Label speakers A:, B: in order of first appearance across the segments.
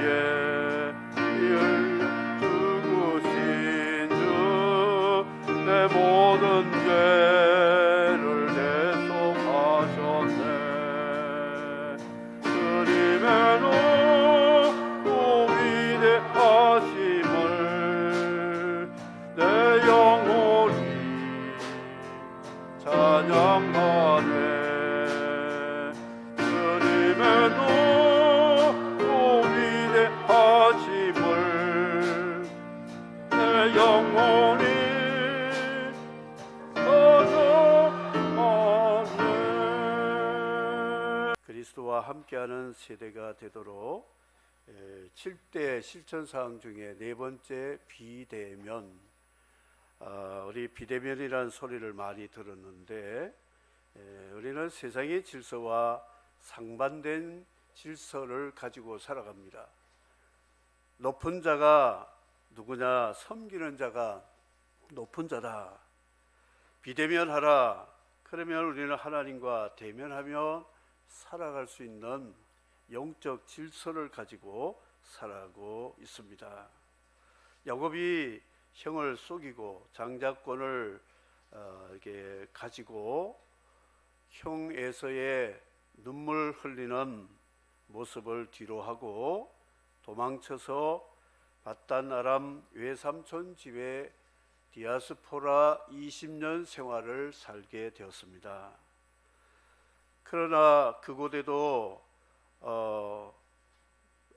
A: 위해 피를 죽으신 주 내 모든 죄를 대속하셨네. 주님의 높고 위대하심을 내 영혼이 찬양하네. 주님의 높고 위대하심을 내 영혼이 찬양하네. 그리스도와 함께하는 세대가 되도록 7대 실천사항 중에 네 번째 비대면. 우리 비대면이라는 소리를 많이 들었는데 우리는 세상의 질서와 상반된 질서를 가지고 살아갑니다. 높은 자가 누구냐? 섬기는 자가 높은 자다. 비대면하라. 그러면 우리는 하나님과 대면하며 살아갈 수 있는 영적 질서를 가지고 살아가고 있습니다. 야곱이 형을 속이고 장자권을 이렇게 가지고 형 에서의 눈물 흘리는 모습을 뒤로하고 도망쳐서 밧단 아람 외삼촌 집에 디아스포라 20년 생활을 살게 되었습니다. 그러나 그곳에도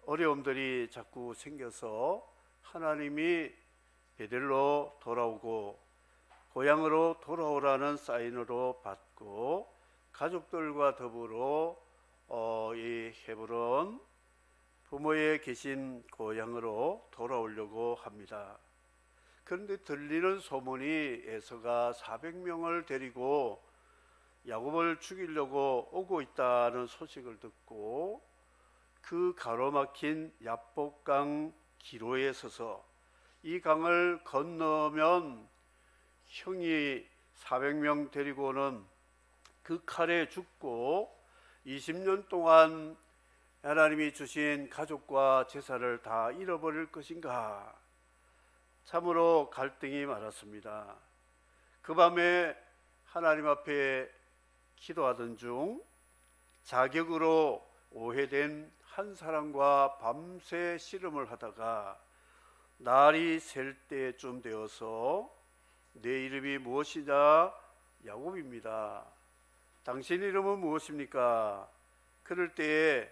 A: 어려움들이 자꾸 생겨서 하나님이 베델로 돌아오고 고향으로 돌아오라는 사인으로 받고 가족들과 더불어 이 헤브론 부모의 계신 고향으로 돌아오려고 합니다. 그런데 들리는 소문이 에서가 400명을 데리고 야곱을 죽이려고 오고 있다는 소식을 듣고 그 가로막힌 야복강 기로에 서서 이 강을 건너면 형이 400명 데리고 오는 그 칼에 죽고 20년 동안 하나님이 주신 가족과 재산을 다 잃어버릴 것인가? 참으로 갈등이 많았습니다. 그 밤에 하나님 앞에 기도하던 중 자격으로 오해된 한 사람과 밤새 씨름을 하다가 날이 셀 때쯤 되어서 내 이름이 무엇이냐? 야곱입니다. 당신 이름은 무엇입니까? 그럴 때에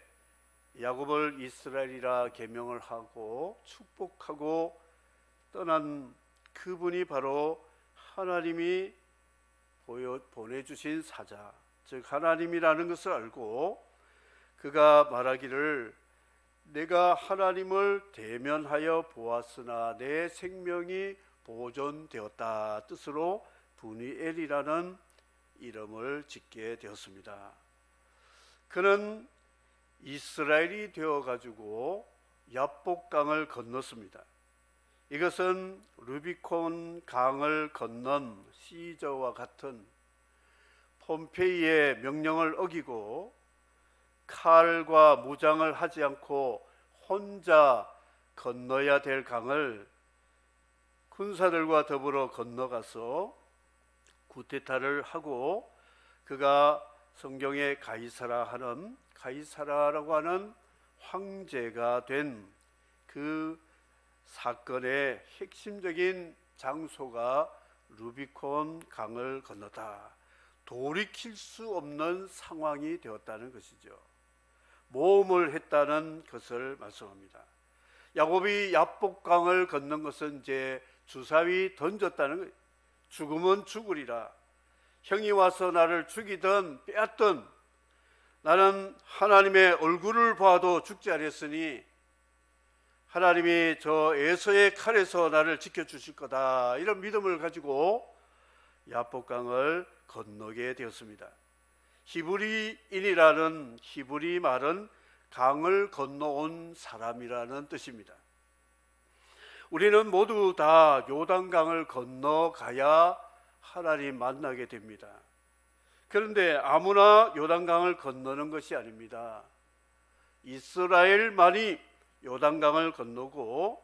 A: 야곱을 이스라엘이라 계명을 하고 축복하고 떠난 그분이 바로 하나님이 보내주신 사자, 즉 하나님이라는 것을 알고 그가 말하기를 내가 하나님을 대면하여 보았으나 내 생명이 보존되었다 뜻으로 브니엘이라는 이름을 짓게 되었습니다. 그는 이스라엘이 되어가지고 야복강을 건넜습니다. 이것은 루비콘 강을 건넌 시저와 같은 폼페이의 명령을 어기고 칼과 무장을 하지 않고 혼자 건너야 될 강을 군사들과 더불어 건너가서 구테타를 하고 그가 성경에 가이사라라고 하는 황제가 된 그 사건의 핵심적인 장소가 루비콘 강을 건너다. 돌이킬 수 없는 상황이 되었다는 것이죠. 모험을 했다는 것을 말씀합니다. 야곱이 야복강을 건넌 것은 이제 주사위 던졌다는 거예요. 죽으면 죽으리라. 형이 와서 나를 죽이든 빼앗든 나는 하나님의 얼굴을 봐도 죽지 않았으니 하나님이 저 에서의 칼에서 나를 지켜주실 거다. 이런 믿음을 가지고 야복강을 건너게 되었습니다. 히브리인이라는 히브리 말은 강을 건너온 사람이라는 뜻입니다. 우리는 모두 다 요단강을 건너가야 하나님 만나게 됩니다. 그런데 아무나 요단강을 건너는 것이 아닙니다. 이스라엘만이 요단강을 건너고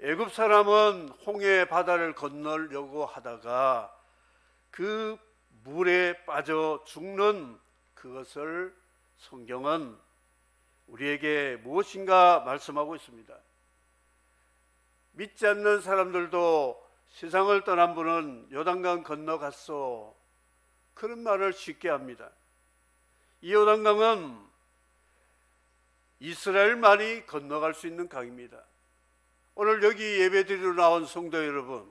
A: 애굽 사람은 홍해 바다를 건너려고 하다가 그 물에 빠져 죽는 그것을 성경은 우리에게 무엇인가 말씀하고 있습니다. 믿지 않는 사람들도 세상을 떠난 분은 요단강 건너갔소, 그런 말을 쉽게 합니다. 이 요단강은 이스라엘만이 건너갈 수 있는 강입니다. 오늘 여기 예배드리러 나온 성도 여러분,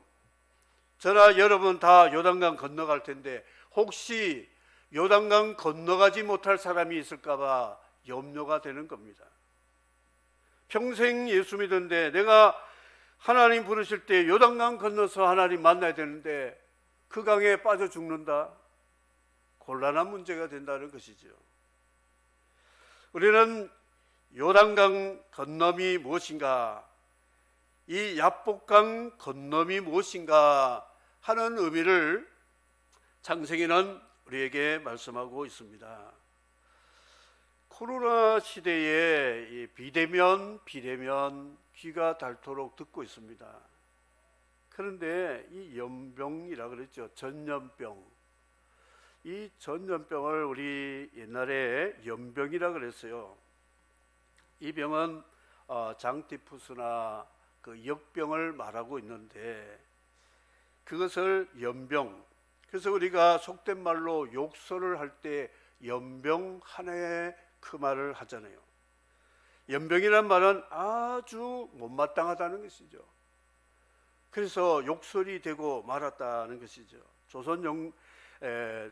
A: 저나 여러분 다 요단강 건너갈 텐데 혹시 요단강 건너가지 못할 사람이 있을까 봐 염려가 되는 겁니다. 평생 예수 믿었는데 내가 하나님 부르실 때 요단강 건너서 하나님 만나야 되는데 그 강에 빠져 죽는다? 곤란한 문제가 된다는 것이죠. 우리는 요단강 건너이 무엇인가, 이 야복강 건너이 무엇인가 하는 의미를 창세기는 우리에게 말씀하고 있습니다. 코로나 시대에 이 비대면 귀가 닳도록 듣고 있습니다. 그런데 이 연병이라 그랬죠. 전염병. 이 전염병을 우리 옛날에 연병이라 그랬어요. 이 병은 장티푸스나 그 역병을 말하고 있는데 그것을 연병. 그래서 우리가 속된 말로 욕설을 할 때 연병하네 그 말을 하잖아요. 연병이란 말은 아주 못마땅하다는 것이죠. 그래서 욕설이 되고 말았다는 것이죠.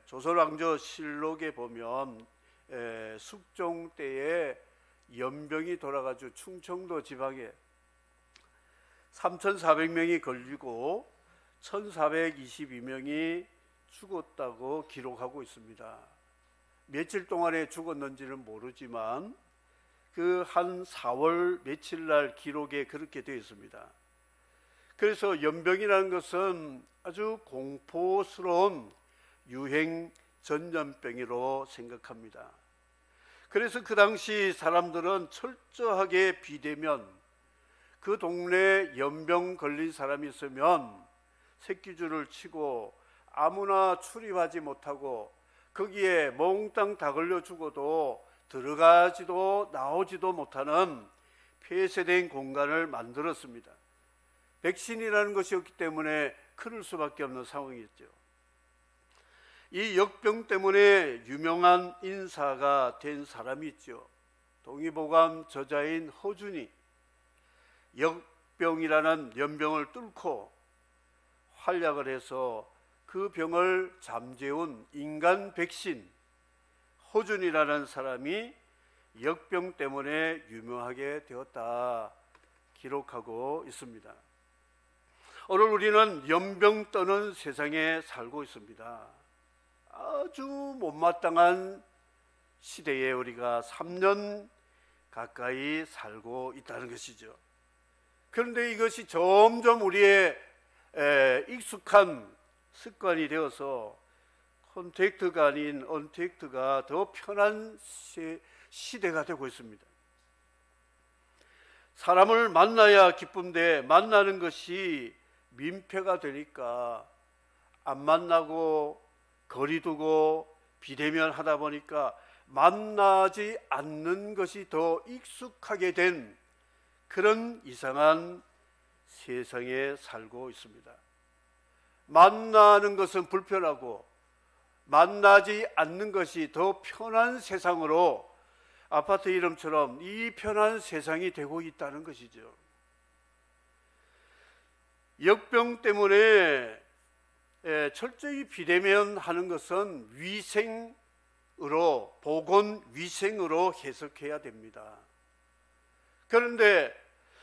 A: 조선왕조실록에 보면 숙종 때에 연병이 돌아가지고 충청도 지방에 3,400명이 걸리고 1,422명이 죽었다고 기록하고 있습니다. 며칠 동안에 죽었는지는 모르지만 그 한 4월 며칠 날 기록에 그렇게 되어 있습니다. 그래서 연병이라는 것은 아주 공포스러운 유행 전염병으로 생각합니다. 그래서 그 당시 사람들은 철저하게 비대면, 그 동네에 연병 걸린 사람이 있으면 새끼줄을 치고 아무나 출입하지 못하고 거기에 몽땅 다 걸려 죽어도 들어가지도 나오지도 못하는 폐쇄된 공간을 만들었습니다. 백신이라는 것이 없기 때문에 그럴 수밖에 없는 상황이었죠. 이 역병 때문에 유명한 인사가 된 사람이 있죠. 동의보감 저자인 허준이 역병이라는 연병을 뚫고 활약을 해서 그 병을 잠재운 인간 백신 허준이라는 사람이 역병 때문에 유명하게 되었다 기록하고 있습니다. 오늘 우리는 연병 떠는 세상에 살고 있습니다. 아주 못마땅한 시대에 우리가 3년 가까이 살고 있다는 것이죠. 그런데 이것이 점점 우리의 익숙한 습관이 되어서 컨택트가 아닌 언택트가 더 편한 시대가 되고 있습니다. 사람을 만나야 기쁜데 만나는 것이 민폐가 되니까 안 만나고 거리 두고 비대면 하다 보니까 만나지 않는 것이 더 익숙하게 된 그런 이상한 세상에 살고 있습니다. 만나는 것은 불편하고 만나지 않는 것이 더 편한 세상으로 아파트 이름처럼 이 편한 세상이 되고 있다는 것이죠. 역병 때문에 철저히 비대면 하는 것은 위생으로, 보건 위생으로 해석해야 됩니다. 그런데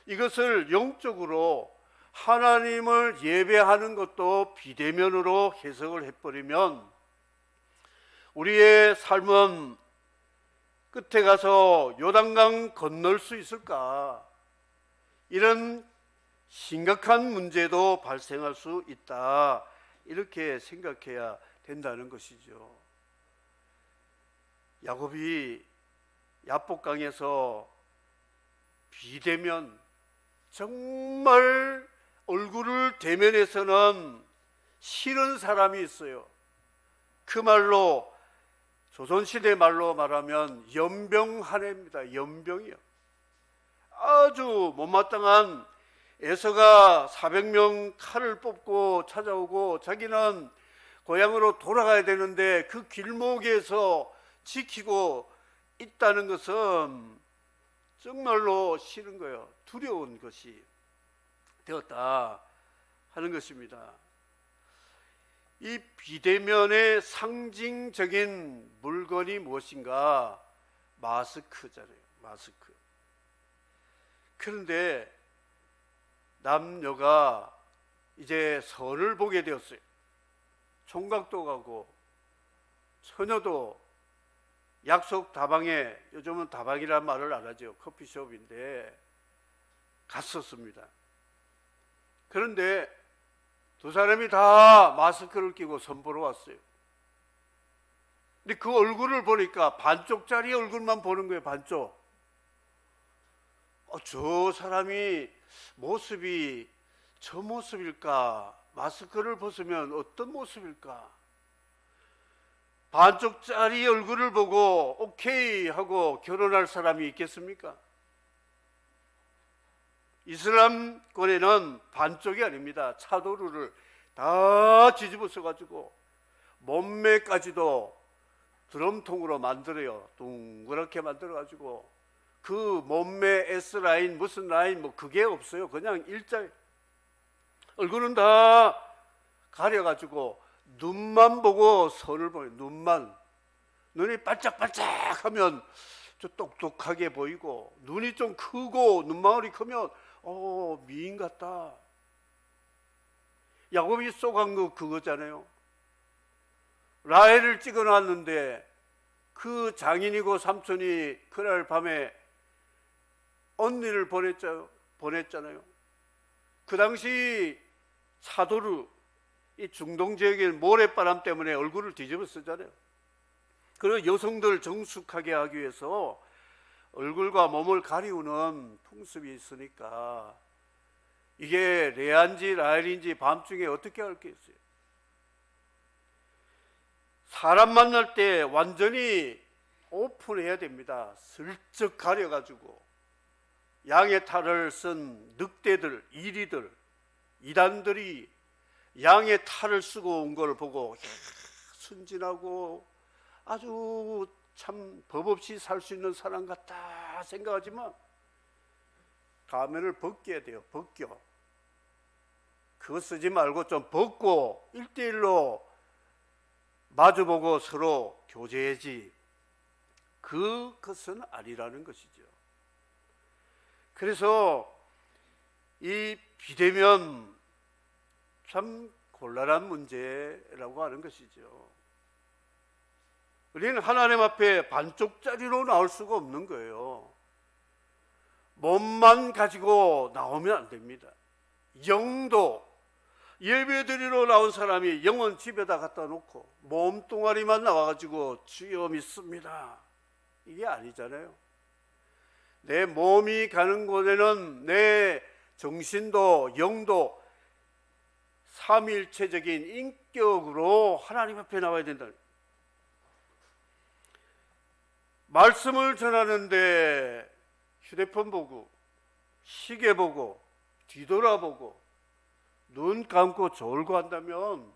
A: 이것을 영적으로 하나님을 예배하는 것도 비대면으로 해석을 해버리면 우리의 삶은 끝에 가서 요단강 건널 수 있을까? 이런 심각한 문제도 발생할 수 있다. 이렇게 생각해야 된다는 것이죠. 야곱이 야복강에서 비대면, 정말 얼굴을 대면해서는 싫은 사람이 있어요. 그 말로 조선시대 말로 말하면 연병한해입니다. 연병이요. 아주 못마땅한 에서가 400명 칼을 뽑고 찾아오고 자기는 고향으로 돌아가야 되는데 그 길목에서 지키고 있다는 것은 정말로 싫은 거예요. 두려운 것이 되었다 하는 것입니다. 이 비대면의 상징적인 물건이 무엇인가? 마스크잖아요. 마스크. 그런데 남녀가 이제 선을 보게 되었어요. 총각도 가고 처녀도 약속 다방에, 요즘은 다방이라는 말을 안 하죠. 커피숍인데 갔었습니다. 그런데 두 사람이 다 마스크를 끼고 선보러 왔어요. 근데 그 얼굴을 보니까 반쪽짜리 얼굴만 보는 거예요. 반쪽. 저 사람이 모습이 저 모습일까? 마스크를 벗으면 어떤 모습일까? 반쪽짜리 얼굴을 보고 오케이 하고 결혼할 사람이 있겠습니까? 이슬람권에는 반쪽이 아닙니다. 차도르를 다 뒤집어서 가지고 몸매까지도 드럼통으로 만들어요. 둥그렇게 만들어 가지고 그 몸매 S라인 무슨 라인 뭐 그게 없어요. 그냥 일자 얼굴은 다 가려 가지고 눈만 보고 선을 보여요. 눈이 반짝반짝하면 좀 똑똑하게 보이고, 눈이 좀 크고 눈망울이 크면 미인 같다. 야곱이 쏘간 거 그거잖아요. 라헬을 찍어놨는데 그 장인이고 삼촌이 그날 밤에 언니를 보냈잖아요. 그 당시 차도르, 이 중동 지역의 모래바람 때문에 얼굴을 뒤집어 쓰잖아요. 그리고 여성들 정숙하게 하기 위해서 얼굴과 몸을 가리우는 풍습이 있으니까 이게 레아인지 라헬인지 밤중에 어떻게 알겠어요? 사람 만날 때 완전히 오픈해야 됩니다. 슬쩍 가려가지고 양의 탈을 쓴 늑대들, 이리들, 이단들이 양의 탈을 쓰고 온 걸 보고 순진하고 아주 참 법 없이 살 수 있는 사람 같다 생각하지만 가면을 벗겨야 돼요. 벗겨. 그거 쓰지 말고 좀 벗고 1대1로 마주보고 서로 교제해야지. 그것은 아니라는 것이죠. 그래서 이 비대면 참 곤란한 문제라고 하는 것이죠. 우리는 하나님 앞에 반쪽짜리로 나올 수가 없는 거예요. 몸만 가지고 나오면 안 됩니다. 영도 예배드리러 나온 사람이 영은 집에다 갖다 놓고 몸뚱아리만 나와가지고 주여 믿습니다, 이게 아니잖아요. 내 몸이 가는 곳에는 내 정신도 영도 삼위일체적인 인격으로 하나님 앞에 나와야 된다. 말씀을 전하는데 휴대폰 보고 시계 보고 뒤돌아보고 눈 감고 졸고 한다면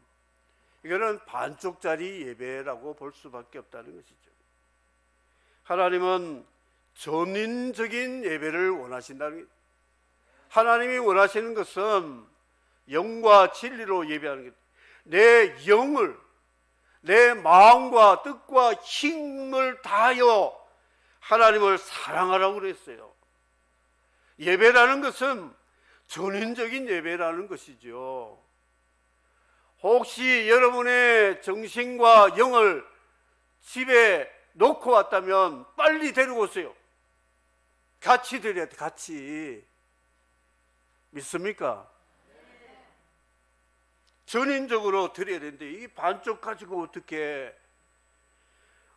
A: 이거는 반쪽짜리 예배라고 볼 수밖에 없다는 것이죠. 하나님은 전인적인 예배를 원하신다는 것. 하나님이 원하시는 것은 영과 진리로 예배하는 것. 내 영을, 내 마음과 뜻과 힘을 다하여 하나님을 사랑하라고 그랬어요. 예배라는 것은 전인적인 예배라는 것이죠. 혹시 여러분의 정신과 영을 집에 놓고 왔다면 빨리 데리고 오세요. 같이 드려야 돼. 같이. 믿습니까? 전인적으로 드려야 되는데 이 반쪽 가지고 어떻게.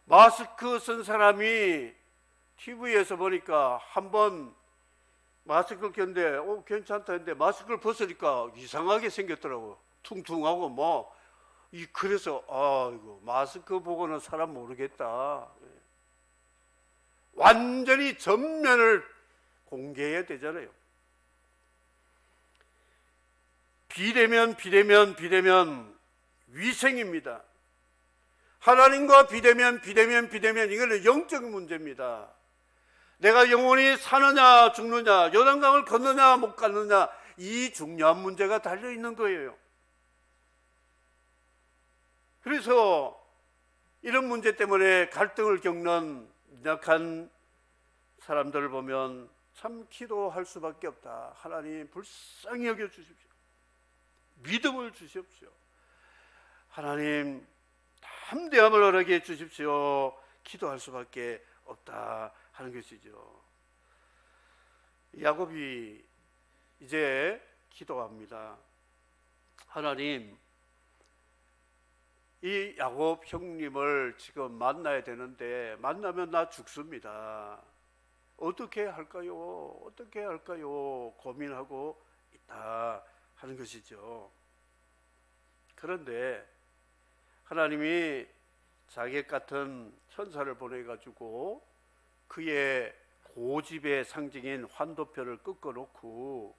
A: 마스크 쓴 사람이 TV에서 보니까 한번 마스크를 꼈는데 괜찮다 했는데 마스크를 벗으니까 이상하게 생겼더라고. 퉁퉁하고 그래서 이거 마스크 보고는 사람 모르겠다. 완전히 전면을 공개해야 되잖아요. 비대면 위생입니다. 하나님과 비대면 이거는 영적 문제입니다. 내가 영원히 사느냐 죽느냐, 요단강을 걷느냐 못 갔느냐, 이 중요한 문제가 달려 있는 거예요. 그래서 이런 문제 때문에 갈등을 겪는 약한 사람들을 보면 참 기도할 수밖에 없다. 하나님 불쌍히 여겨 주십시오. 믿음을 주십시오. 하나님 담대함을 허락해 주십시오. 기도할 수밖에 없다 하는 것이죠. 야곱이 이제 기도합니다. 하나님, 이 야곱 형님을 지금 만나야 되는데 만나면 나 죽습니다. 어떻게 할까요? 고민하고 있다 하는 것이죠. 그런데 하나님이 자객 같은 천사를 보내가지고 그의 고집의 상징인 환도표를 꺾어놓고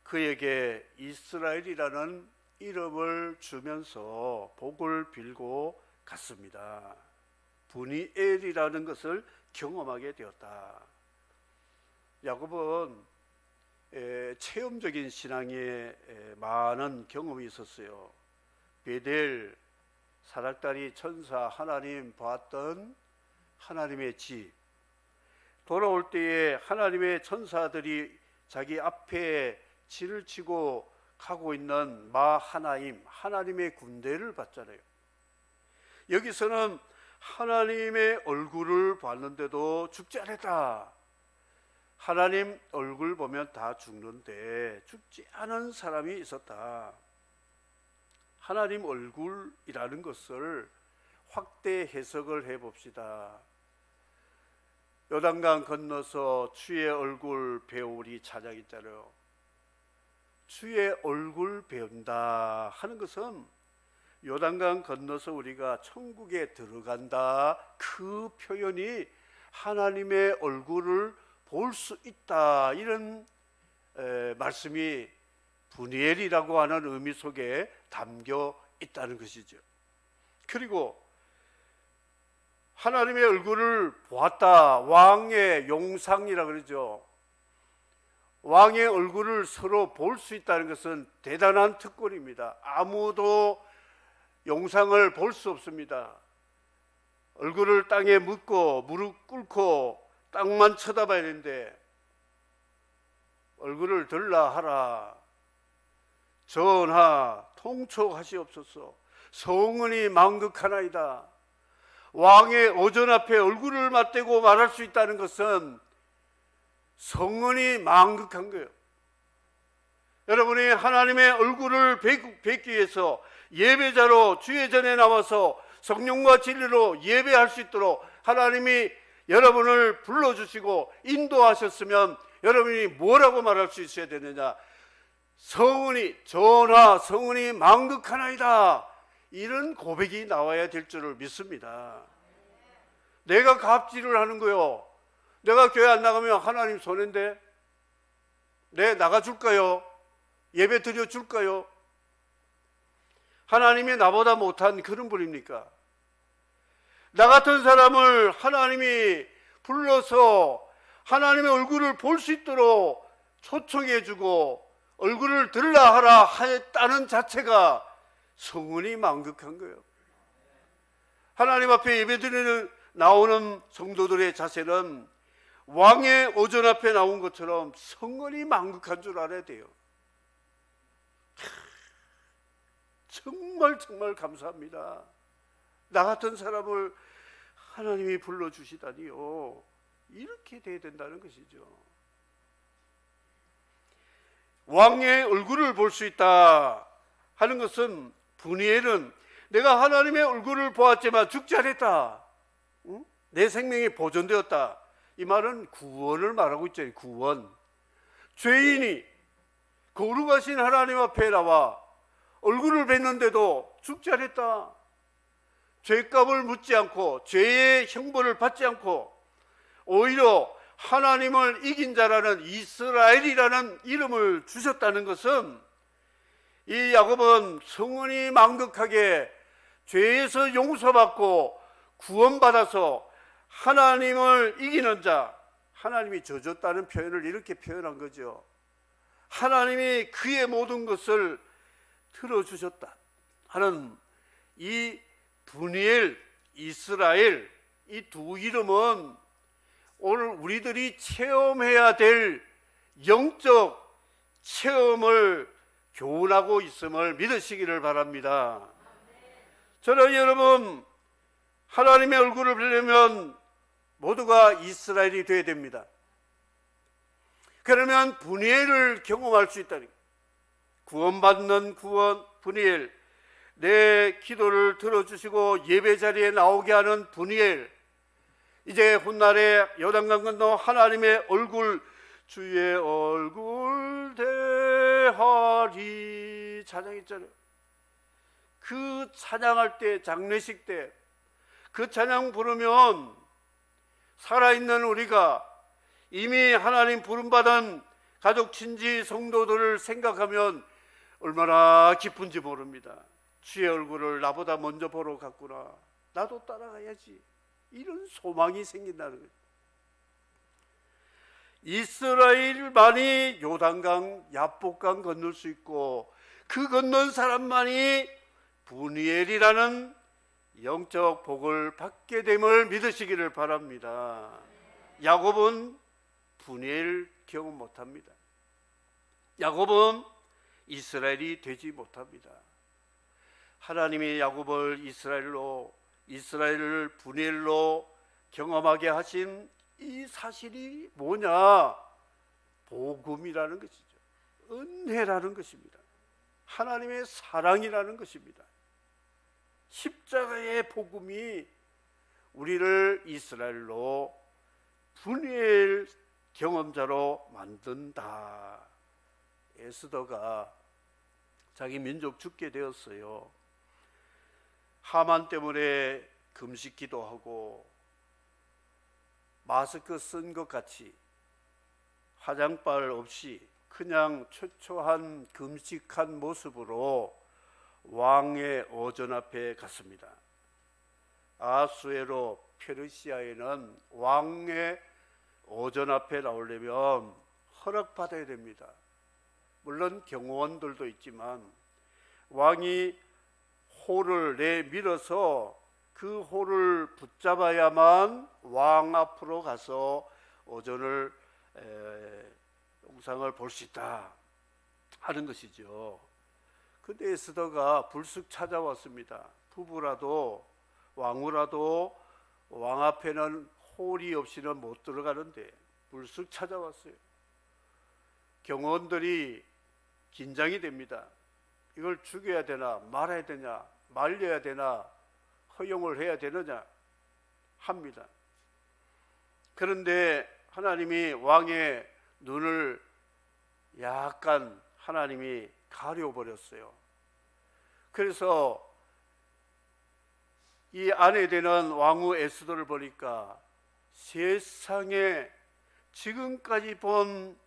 A: 그에게 이스라엘이라는 이름을 주면서 복을 빌고 갔습니다. 브니엘이라는 것을 경험하게 되었다. 야곱은 체험적인 신앙에 많은 경험이 있었어요. 베델, 사락다리 천사 하나님 봤던 하나님의 집, 돌아올 때에 하나님의 천사들이 자기 앞에 질을 치고 가고 있는 마하나임, 하나님의 군대를 봤잖아요. 여기서는 하나님의 얼굴을 봤는데도 죽지 않았다. 하나님 얼굴 보면 다 죽는데 죽지 않은 사람이 있었다. 하나님 얼굴이라는 것을 확대 해석을 해봅시다. 요단강 건너서 주의 얼굴 배우리 찬양 있잖아요. 주의 얼굴 배운다 하는 것은 요단강 건너서 우리가 천국에 들어간다, 그 표현이 하나님의 얼굴을 볼 수 있다, 이런 말씀이 브니엘이라고 하는 의미 속에 담겨 있다는 것이죠. 그리고 하나님의 얼굴을 보았다, 왕의 용상이라 그러죠. 왕의 얼굴을 서로 볼 수 있다는 것은 대단한 특권입니다. 아무도 용상을 볼 수 없습니다. 얼굴을 땅에 묻고 무릎 꿇고 땅만 쳐다봐야 되는데 얼굴을 들라 하라. 전하 통촉하시옵소서. 성은이 망극하나이다. 왕의 오전 앞에 얼굴을 맞대고 말할 수 있다는 것은 성은이 망극한 거예요. 여러분이 하나님의 얼굴을 뵙기 위해서 예배자로 주의 전에 나와서 성령과 진리로 예배할 수 있도록 하나님이 여러분을 불러주시고 인도하셨으면 여러분이 뭐라고 말할 수 있어야 되느냐? 성은이, 전하 성은이 망극하나이다, 이런 고백이 나와야 될 줄을 믿습니다. 내가 갑질을 하는 거요, 내가 교회 안 나가면 하나님 손해인데 내 나가줄까요? 예배 드려줄까요? 하나님이 나보다 못한 그런 분입니까? 나 같은 사람을 하나님이 불러서 하나님의 얼굴을 볼 수 있도록 초청해주고 얼굴을 들라 하라 했다는 자체가 성은이 망극한 거예요. 하나님 앞에 예배드리는 나오는 성도들의 자세는 왕의 오전 앞에 나온 것처럼 성은이 망극한 줄 알아야 돼요. 정말 감사합니다. 나 같은 사람을 하나님이 불러주시다니요. 이렇게 돼야 된다는 것이죠. 왕의 얼굴을 볼 수 있다 하는 것은, 브니엘은 내가 하나님의 얼굴을 보았지만 죽지 않았다, 내 생명이 보존되었다, 이 말은 구원을 말하고 있잖아요. 구원. 죄인이 거룩하신 하나님 앞에 나와 얼굴을 뵀는데도 죽지 않았다. 죄값을 묻지 않고 죄의 형벌을 받지 않고 오히려 하나님을 이긴 자라는 이스라엘이라는 이름을 주셨다는 것은, 이 야곱은 성은이 망극하게 죄에서 용서받고 구원받아서 하나님을 이기는 자, 하나님이 져줬다는 표현을 이렇게 표현한 거죠. 하나님이 그의 모든 것을 들어주셨다 하는 이 브니엘, 이스라엘, 이 두 이름은 오늘 우리들이 체험해야 될 영적 체험을 교훈하고 있음을 믿으시기를 바랍니다. 저는 여러분, 하나님의 얼굴을 보려면 모두가 이스라엘이 되어야 됩니다. 그러면 브니엘을 경험할 수 있다니, 구원받는 구원, 브니엘, 내 기도를 들어주시고 예배 자리에 나오게 하는 브니엘, 이제 훗날에 요단강 건너 하나님의 얼굴, 주의 얼굴 대하리 찬양했잖아요. 그 찬양할 때, 장례식 때 그 찬양 부르면 살아있는 우리가 이미 하나님 부름받은 가족, 친지, 성도들을 생각하면 얼마나 기쁜지 모릅니다. 주의 얼굴을 나보다 먼저 보러 갔구나, 나도 따라가야지, 이런 소망이 생긴다는 거예요. 이스라엘만이 요단강, 야복강 건널 수 있고 그 건넌 사람만이 브니엘이라는 영적 복을 받게 됨을 믿으시기를 바랍니다. 야곱은 브니엘 경험 못합니다. 야곱은 이스라엘이 되지 못합니다. 하나님이 야곱을 이스라엘을 브니엘로 경험하게 하신 이 사실이 뭐냐? 복음이라는 것이죠. 은혜라는 것입니다. 하나님의 사랑이라는 것입니다. 십자가의 복음이 우리를 이스라엘로 브니엘 경험자로 만든다. 에스더가 자기 민족 죽게 되었어요. 하만 때문에 금식 기도하고 마스크 쓴 것 같이 화장발 없이 그냥 초초한 금식한 모습으로 왕의 어전 앞에 갔습니다. 아수에로 페르시아에는 왕의 어전 앞에 나오려면 허락받아야 됩니다. 물론 경호원들도 있지만 왕이 홀을 내밀어서 그 홀을 붙잡아야만 왕 앞으로 가서 어전을 영상을 볼 수 있다 하는 것이죠. 그때 에스더가 불쑥 찾아왔습니다. 부부라도 왕후라도 왕 앞에는 홀이 없이는 못 들어가는데 불쑥 찾아왔어요. 경호원들이 긴장이 됩니다. 이걸 죽여야 되나 말아야 되냐, 말려야 되나, 허용을 해야 되느냐 합니다. 그런데 하나님이 왕의 눈을 약간 하나님이 가려버렸어요. 그래서 이 아내 되는 왕후 에스더를 보니까 세상에 지금까지 본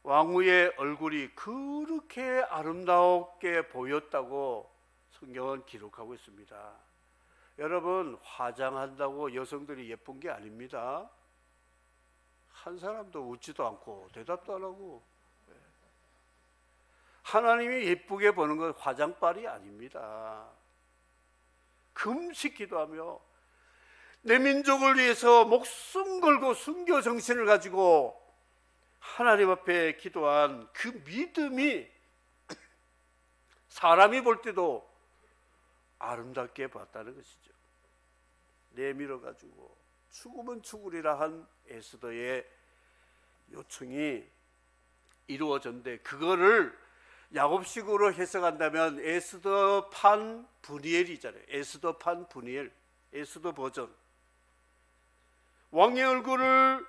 A: 왕후의 얼굴이 그렇게 아름답게 보였다고 성경은 기록하고 있습니다. 여러분, 화장한다고 여성들이 예쁜 게 아닙니다. 한 사람도 웃지도 않고 대답도 안 하고. 하나님이 예쁘게 보는 건 화장빨이 아닙니다. 금식 기도하며 내 민족을 위해서 목숨 걸고 순교 정신을 가지고 하나님 앞에 기도한 그 믿음이 사람이 볼 때도 아름답게 봤다는 것이죠. 내밀어 가지고 죽으면 죽으리라 한 에스더의 요청이 이루어졌는데, 그거를 야곱식으로 해석한다면 에스더 판 브니엘이잖아요. 에스더 판 브니엘, 에스더 버전. 왕의 얼굴을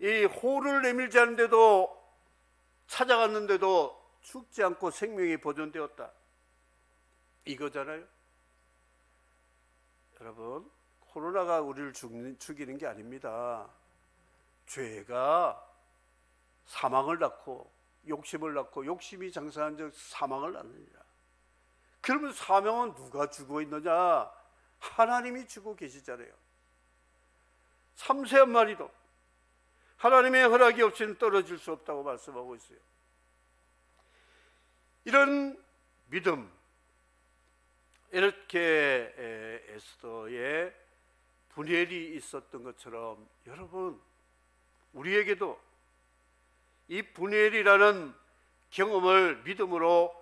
A: 이 호를 내밀지 않는데도 찾아갔는데도 죽지 않고 생명이 보존되었다. 이거잖아요. 여러분, 코로나가 우리를 죽이는 게 아닙니다. 죄가 사망을 낳고 욕심을 낳고 욕심이 장사한 즉 사망을 낳느니라. 그러면 사망은 누가 주고 있느냐? 하나님이 주고 계시잖아요. 삼세 한 마리도 하나님의 허락이 없이는 떨어질 수 없다고 말씀하고 있어요. 이런 믿음, 이렇게 에스더의 분열이 있었던 것처럼 여러분, 우리에게도 이 분열이라는 경험을 믿음으로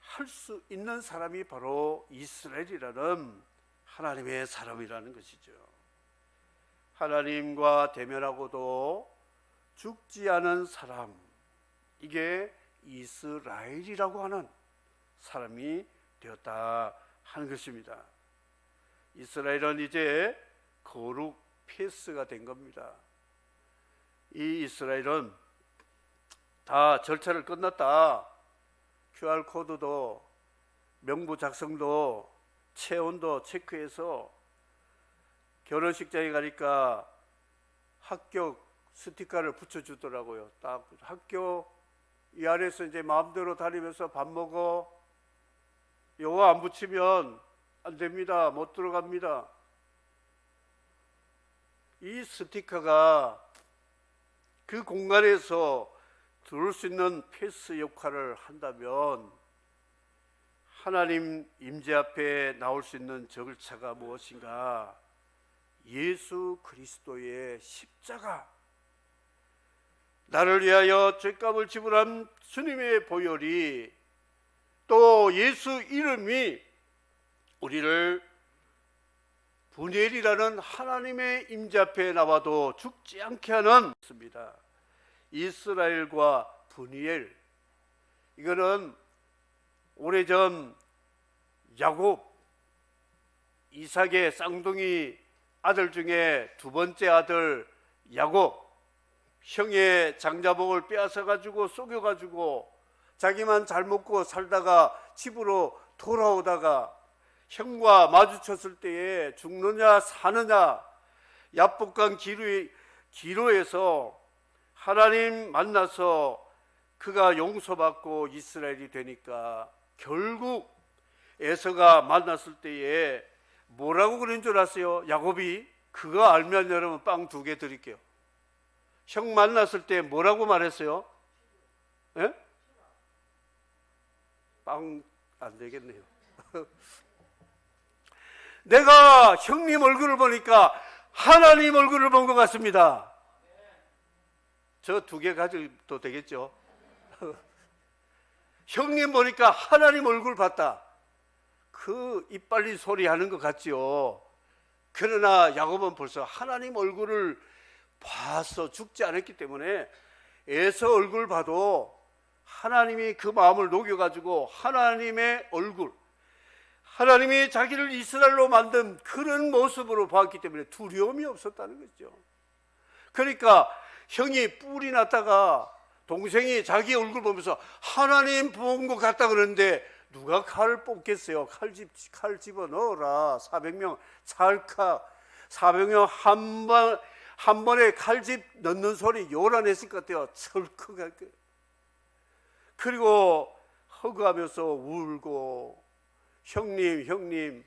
A: 할 수 있는 사람이 바로 이스라엘이라는 하나님의 사람이라는 것이죠. 하나님과 대면하고도 죽지 않은 사람, 이게 이스라엘이라고 하는 사람이 되었다 하는 것입니다. 이스라엘은 이제 거룩 패스가 된 겁니다. 이 이스라엘은 다 절차를 끝났다. QR코드도 명부 작성도 체온도 체크해서 결혼식장에 가니까 합격 스티커를 붙여주더라고요. 딱 학교 이 안에서 이제 마음대로 다니면서 밥 먹어. 요거 안 붙이면 안 됩니다. 못 들어갑니다. 이 스티커가 그 공간에서 들을 수 있는 패스 역할을 한다면 하나님 임재 앞에 나올 수 있는 절차가 무엇인가? 예수 그리스도의 십자가, 나를 위하여 죄값을 지불한 주님의 보혈이, 또 예수 이름이 우리를 분엘이라는 하나님의 임재 앞에 나와도 죽지 않게 하는 것입니다. 이스라엘과 분엘, 이거는 오래전 야곱, 이삭의 쌍둥이 아들 중에 두 번째 아들 야곱, 형의 장자복을 빼앗아가지고 속여가지고 자기만 잘 먹고 살다가 집으로 돌아오다가 형과 마주쳤을 때에 죽느냐 사느냐 야복강 기로에서 하나님 만나서 그가 용서받고 이스라엘이 되니까 결국 에서가 만났을 때에 뭐라고 그런 줄 아세요? 야곱이 그거 알면 여러분 빵 2개 드릴게요. 형 만났을 때 뭐라고 말했어요? 예? 빵 안 되겠네요. 내가 형님 얼굴을 보니까 하나님 얼굴을 본 것 같습니다. 저 2개 가져도 되겠죠? 형님 보니까 하나님 얼굴 봤다. 그 이빨리 소리 하는 것 같지요. 그러나 야곱은 벌써 하나님 얼굴을 봐서 죽지 않았기 때문에 에서 얼굴 봐도 하나님이 그 마음을 녹여가지고 하나님의 얼굴, 하나님이 자기를 이스라엘로 만든 그런 모습으로 봤기 때문에 두려움이 없었다는 거죠. 그러니까 형이 뿔이 났다가 동생이 자기 얼굴 보면서 하나님 본 것 같다 그러는데 누가 칼을 뽑겠어요? 칼 집어넣어라. 400명 찰칵 400명 한 번에 칼집 넣는 소리 요란했을 것 같아요. 철컥할 거예요. 그리고 허그하면서 울고 형님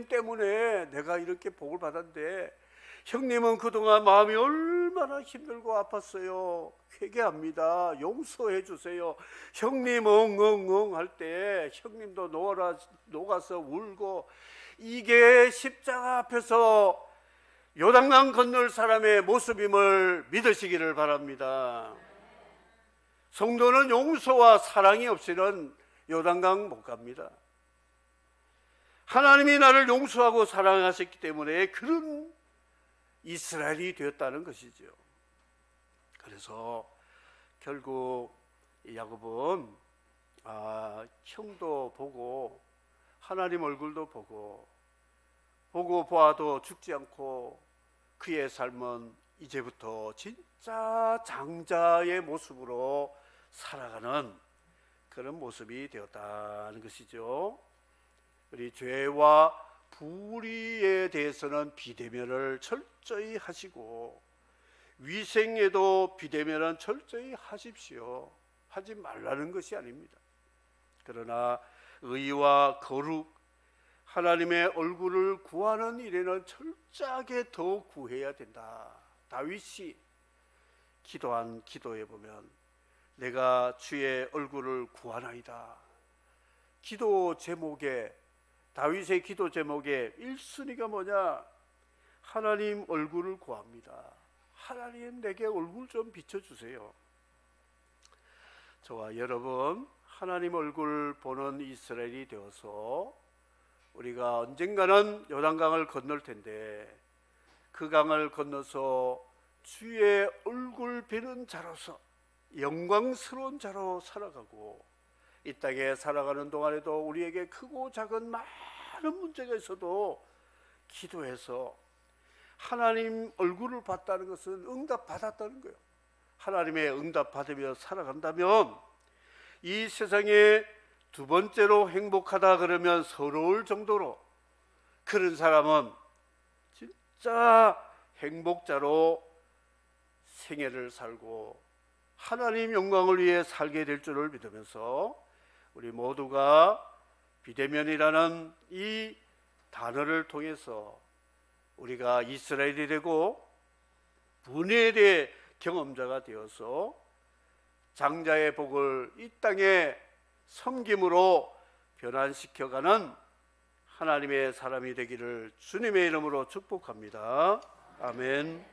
A: 때문에 내가 이렇게 복을 받았는데 형님은 그동안 마음이 얼마나 힘들고 아팠어요. 회개합니다. 용서해 주세요. 형님 엉엉엉 할 때 형님도 녹아서 울고, 이게 십자가 앞에서 요단강 건널 사람의 모습임을 믿으시기를 바랍니다. 성도는 용서와 사랑이 없이는 요단강 못 갑니다. 하나님이 나를 용서하고 사랑하셨기 때문에 그런 이스라엘이 되었다는 것이죠. 그래서 결국 야곱은 형도 보고 하나님 얼굴도 보고 보아도 죽지 않고 그의 삶은 이제부터 진짜 장자의 모습으로 살아가는 그런 모습이 되었다는 것이죠. 우리 죄와 불의에 대해서는 비대면을 철저히 하시고, 위생에도 비대면은 철저히 하십시오. 하지 말라는 것이 아닙니다. 그러나 의와 거룩, 하나님의 얼굴을 구하는 일에는 철저하게 더 구해야 된다. 다윗이 기도한 기도에 보면 내가 주의 얼굴을 구하나이다. 기도 제목에, 다윗의 기도 제목에 1순위가 뭐냐? 하나님 얼굴을 구합니다. 하나님 내게 얼굴 좀 비춰주세요. 저와 여러분, 하나님 얼굴 보는 이스라엘이 되어서 우리가 언젠가는 요단강을 건널 텐데, 그 강을 건너서 주의 얼굴 뵈는 자로서 영광스러운 자로 살아가고, 이 땅에 살아가는 동안에도 우리에게 크고 작은 많은 문제가 있어도 기도해서 하나님 얼굴을 봤다는 것은 응답받았다는 거예요. 하나님의 응답받으며 살아간다면 이 세상에 두 번째로 행복하다 그러면 서러울 정도로, 그런 사람은 진짜 행복자로 생애를 살고 하나님 영광을 위해 살게 될 줄을 믿으면서, 우리 모두가 비대면이라는 이 단어를 통해서 우리가 이스라엘이 되고 분해의 경험자가 되어서 장자의 복을 이 땅에 섬김으로 변환시켜가는 하나님의 사람이 되기를 주님의 이름으로 축복합니다. 아멘.